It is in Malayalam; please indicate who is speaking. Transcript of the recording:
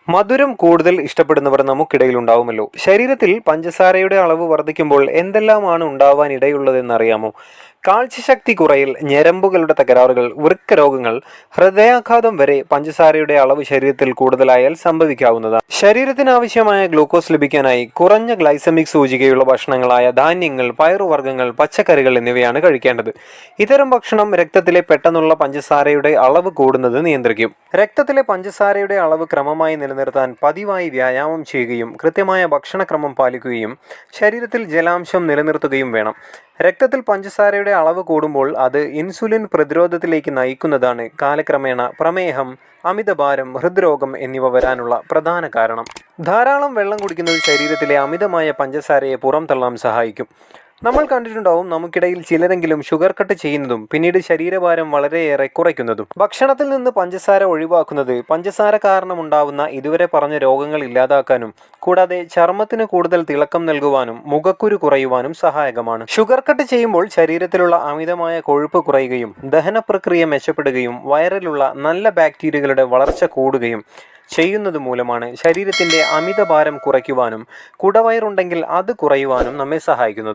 Speaker 1: മധുരം കൂടുതൽ ഇഷ്ടപ്പെടുന്നവർ നമുക്കിടയിൽ ഉണ്ടാവുമല്ലോ. ശരീരത്തിൽ പഞ്ചസാരയുടെ അളവ് വർദ്ധിക്കുമ്പോൾ എന്തെല്ലാമാണ് ഉണ്ടാവാൻ ഇടയുള്ളതെന്നറിയാമോ? കാഴ്ചശക്തി കുറയൽ, ഞരമ്പുകളുടെ തകരാറുകൾ, വൃക്ക രോഗങ്ങൾ, ഹൃദയാഘാതം വരെ പഞ്ചസാരയുടെ അളവ് ശരീരത്തിൽ കൂടുതലായാൽ സംഭവിക്കാവുന്നതാണ്. ശരീരത്തിനാവശ്യമായ ഗ്ലൂക്കോസ് ലഭിക്കാനായി കുറഞ്ഞ ഗ്ലൈസമിക് സൂചികയുള്ള ഭക്ഷണങ്ങളായ ധാന്യങ്ങൾ, പയറുവർഗ്ഗങ്ങൾ, പച്ചക്കറികൾ എന്നിവയാണ് കഴിക്കേണ്ടത്. ഇത്തരം ഭക്ഷണം രക്തത്തിലെ പെട്ടെന്നുള്ള പഞ്ചസാരയുടെ അളവ് കൂടുന്നത് നിയന്ത്രിക്കും. രക്തത്തിലെ പഞ്ചസാരയുടെ അളവ് ക്രമമായി നിലനിർത്താൻ പതിവായി വ്യായാമം ചെയ്യുകയും കൃത്യമായ ഭക്ഷണക്രമം പാലിക്കുകയും ശരീരത്തിൽ ജലാംശം നിലനിർത്തുകയും വേണം. രക്തത്തിൽ പഞ്ചസാരയുടെ അളവ് കൂടുമ്പോൾ അത് ഇൻസുലിൻ പ്രതിരോധത്തിലേക്ക് നയിക്കുന്നതാണ് കാലക്രമേണ പ്രമേഹം, അമിതഭാരം, ഹൃദ്രോഗം എന്നിവ വരാനുള്ള പ്രധാന കാരണം. ധാരാളം വെള്ളം കുടിക്കുന്നത് ശരീരത്തിലെ അമിതമായ പഞ്ചസാരയെ പുറംതള്ളാൻ സഹായിക്കും. നമ്മൾ കണ്ടിട്ടുണ്ടാവും നമുക്കിടയിൽ ചിലരെങ്കിലും ഷുഗർ കട്ട് ചെയ്യുന്നതും പിന്നീട് ശരീരഭാരം വളരെയേറെ കുറയ്ക്കുന്നതും. ഭക്ഷണത്തിൽ നിന്ന് പഞ്ചസാര ഒഴിവാക്കുന്നത് പഞ്ചസാര കാരണമുണ്ടാവുന്ന ഇതുവരെ പറഞ്ഞ രോഗങ്ങൾ ഇല്ലാതാക്കാനും കൂടാതെ ചർമ്മത്തിന് കൂടുതൽ തിളക്കം നൽകുവാനും മുഖക്കുരു കുറയുവാനും സഹായകമാണ്. ഷുഗർ കട്ട് ചെയ്യുമ്പോൾ ശരീരത്തിലുള്ള അമിതമായ കൊഴുപ്പ് കുറയുകയും ദഹന പ്രക്രിയ മെച്ചപ്പെടുകയും വയറിലുള്ള നല്ല ബാക്ടീരിയകളുടെ വളർച്ച കൂടുകയും ചെയ്യുന്നത് മൂലമാണ് ശരീരത്തിൻ്റെ അമിതഭാരം കുറയ്ക്കുവാനും കുടവയറുണ്ടെങ്കിൽ അത് കുറയുവാനും നമ്മെ സഹായിക്കുന്നത്.